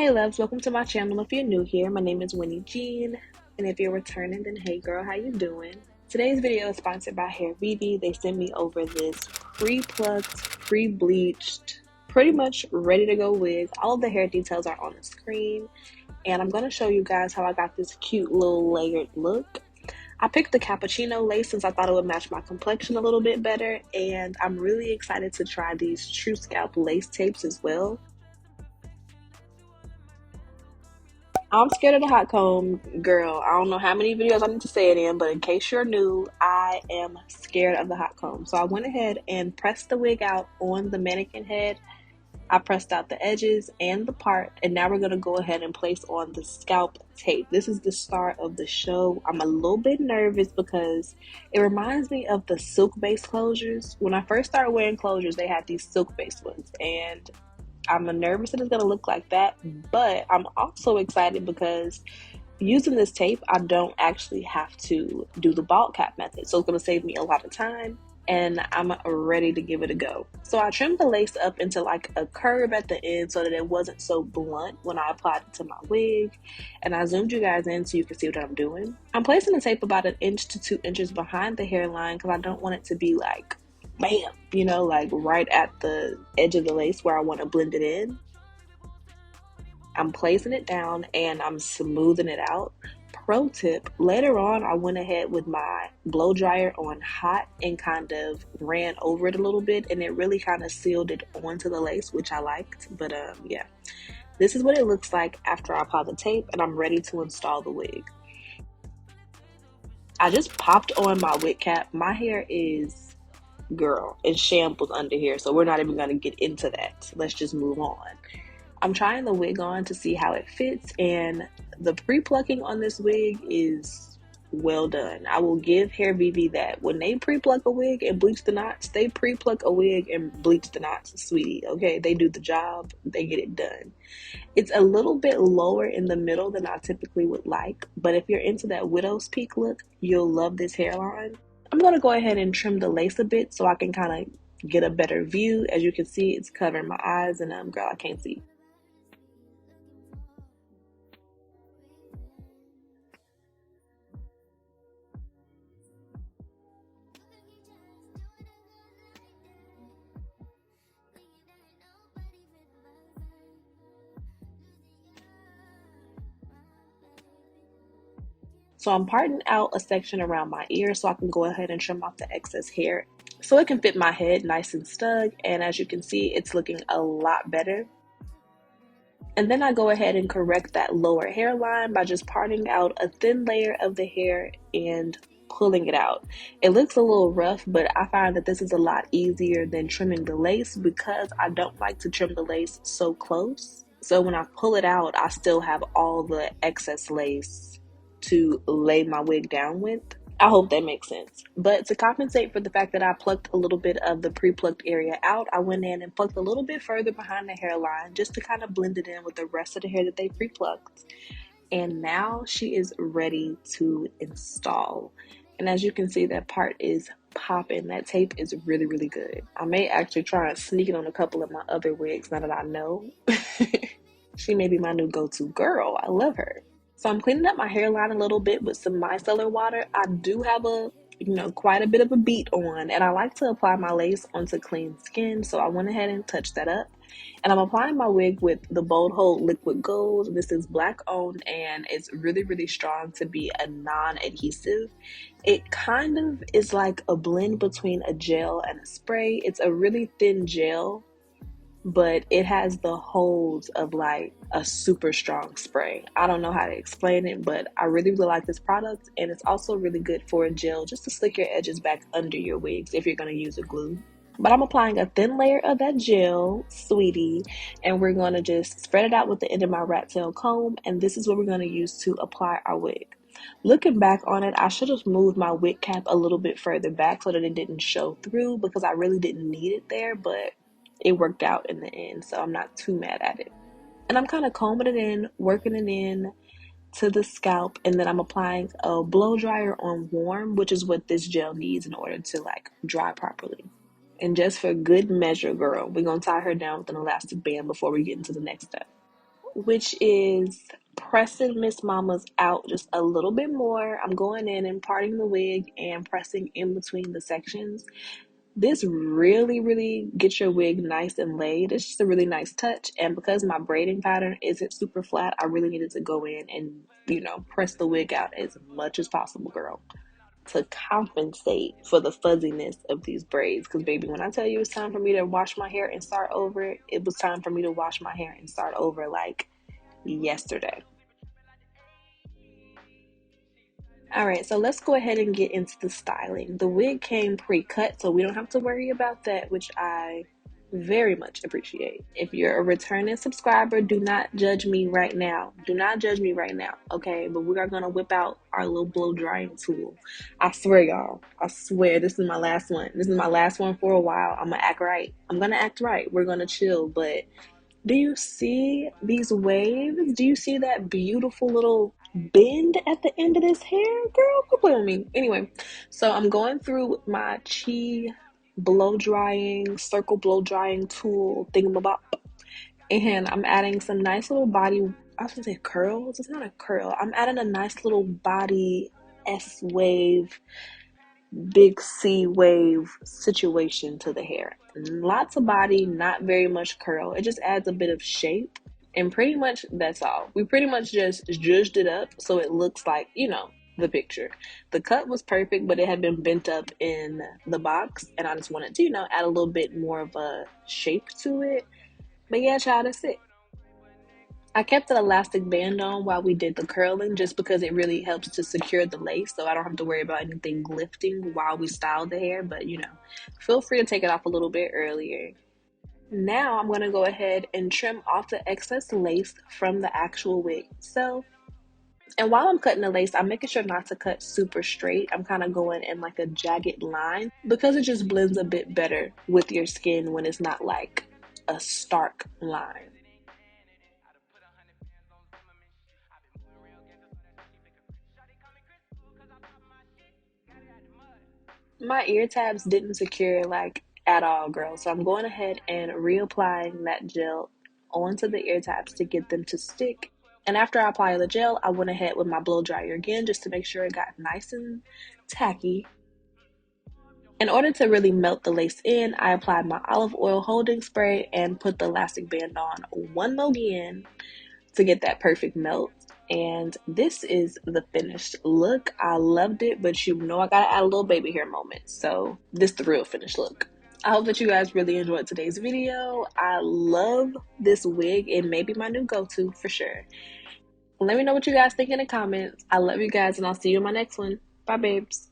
Hey loves, welcome to my channel. If you're new here, my name is Winnie Jean, and if you're returning, then hey girl, how you doing? Today's video is sponsored by Hairvivi. They sent me over this pre-plucked, pre-bleached, pretty much ready to go wig. All of the hair details are on the screen, and I'm going to show you guys how I got this cute little layered look. I picked the Cappuccino lace since I thought it would match my complexion a little bit better, and I'm really excited to try these True-Scalp lace tapes as well. I'm scared of the hot comb, girl. I don't know how many videos I need to say it in, but in case you're new, I am scared of the hot comb. So I went ahead and pressed the wig out on the mannequin head. I pressed out the edges and the part, and now we're going to go ahead and place on the scalp tape. This is the start of the show. I'm a little bit nervous because it reminds me of the silk-based closures. When I first started wearing closures, they had these silk-based ones, and I'm nervous that it's going to look like that, but I'm also excited because using this tape, I don't actually have to do the ball cap method. So it's going to save me a lot of time, and I'm ready to give it a go. So I trimmed the lace up into like a curve at the end so that it wasn't so blunt when I applied it to my wig. And I zoomed you guys in so you can see what I'm doing. I'm placing the tape about 1 inch to 2 inches behind the hairline because I don't want it to be like bam, you know, like right at the edge of the lace where I want to blend it in. I'm placing it down and I'm smoothing it out. Pro tip, later on I went ahead with my blow dryer on hot and kind of ran over it a little bit, and it really kind of sealed it onto the lace, which I liked. But yeah, this is what it looks like after I apply the tape and I'm ready to install the wig. I just popped on my wig cap. My hair is, girl, in shambles under here, so we're not even going to get into that. Let's just move on. I'm trying the wig on to see how it fits, and the pre-plucking on this wig is well done. I will give Hairvivi that. When they pre-pluck a wig and bleach the knots, they pre-pluck a wig and bleach the knots, sweetie. Okay, they do the job, they get it done. It's a little bit lower in the middle than I typically would like, but if you're into that widow's peak look, you'll love this hairline. I'm going to go ahead and trim the lace a bit so I can kind of get a better view. As you can see, it's covering my eyes, and girl, I can't see. So I'm parting out a section around my ear so I can go ahead and trim off the excess hair so it can fit my head nice and snug. And as you can see, it's looking a lot better. And then I go ahead and correct that lower hairline by just parting out a thin layer of the hair and pulling it out. It looks a little rough, but I find that this is a lot easier than trimming the lace because I don't like to trim the lace so close. So when I pull it out, I still have all the excess lace to lay my wig down with. I hope that makes sense. But to compensate for the fact that I plucked a little bit of the pre-plucked area out, I went in and plucked a little bit further behind the hairline just to kind of blend it in with the rest of the hair that they pre-plucked. And now she is ready to install. And as you can see, that part is popping. That tape is really, really good. I may actually try and sneak it on a couple of my other wigs now that I know. She may be my new go-to girl. I love her. So I'm cleaning up my hairline a little bit with some micellar water. I do have quite a bit of a beat on, and I like to apply my lace onto clean skin, so I went ahead and touched that up. And I'm applying my wig with the Bold Hold Liquid Gold. This is black owned, and it's really, really strong to be a non-adhesive. It kind of is like a blend between a gel and a spray. It's a really thin gel, but it has the holds of like a super strong spray. I don't know how to explain it, but I really, really like this product, and it's also really good for a gel just to slick your edges back under your wigs if you're going to use a glue. But I'm applying a thin layer of that gel, sweetie, and we're going to just spread it out with the end of my rat tail comb, and this is what we're going to use to apply our wig. Looking back on it, I should have moved my wig cap a little bit further back so that it didn't show through because I really didn't need it there, but it worked out in the end, so I'm not too mad at it. And I'm kind of combing it in, working it in to the scalp, and then I'm applying a blow dryer on warm, which is what this gel needs in order to like dry properly. And just for good measure, girl, we're gonna tie her down with an elastic band before we get into the next step. which is pressing Miss Mama's out just a little bit more. I'm going in and parting the wig and pressing in between the sections. This really gets your wig nice and laid. It's just a really nice touch. And because my braiding pattern isn't super flat, I really needed to go in and, press the wig out as much as possible, girl, to compensate for the fuzziness of these braids. Because, baby, when I tell you it's time for me to wash my hair and start over, it was time for me to wash my hair and start over like yesterday. All right, so let's go ahead and get into the styling. The wig came pre-cut, so we don't have to worry about that, which I very much appreciate. If you're a returning subscriber, do not judge me right now. Do not judge me right now, okay? But we are going to whip out our little blow drying tool. I swear, y'all. I swear this is my last one. This is my last one for a while. I'm going to act right. I'm going to act right. We're going to chill, but do you see these waves? Do you see that beautiful little bend at the end of this hair? Girl, quit playing with me. Anyway, so I'm going through my Chi circle blow drying tool thingamabop. And I'm adding some nice little body, I was gonna say curls. It's not a curl. I'm adding a nice little body S-wave, big C wave situation to the hair. Lots of body, not very much curl. It just adds a bit of shape. And pretty much that's all. We pretty much just zhuzhed it up so it looks like, the picture. The cut was perfect, but it had been bent up in the box. And I just wanted to, add a little bit more of a shape to it. But yeah, child, that's it. I kept an elastic band on while we did the curling just because it really helps to secure the lace so I don't have to worry about anything lifting while we style the hair. But, feel free to take it off a little bit earlier. Now I'm going to go ahead and trim off the excess lace from the actual wig itself. And while I'm cutting the lace, I'm making sure not to cut super straight. I'm kind of going in like a jagged line because it just blends a bit better with your skin when it's not like a stark line. My ear tabs didn't secure like at all, girl. So I'm going ahead and reapplying that gel onto the ear tabs to get them to stick. And after I apply the gel, I went ahead with my blow dryer again just to make sure it got nice and tacky. In order to really melt the lace in, I applied my olive oil holding spray and put the elastic band on one more again to get that perfect melt. And this is the finished look. I loved it, but I gotta add a little baby hair moment. So this is the real finished look. I hope that you guys really enjoyed today's video. I love this wig. It may be my new go-to for sure. Let me know what you guys think in the comments. I love you guys, and I'll see you in my next one. Bye, babes.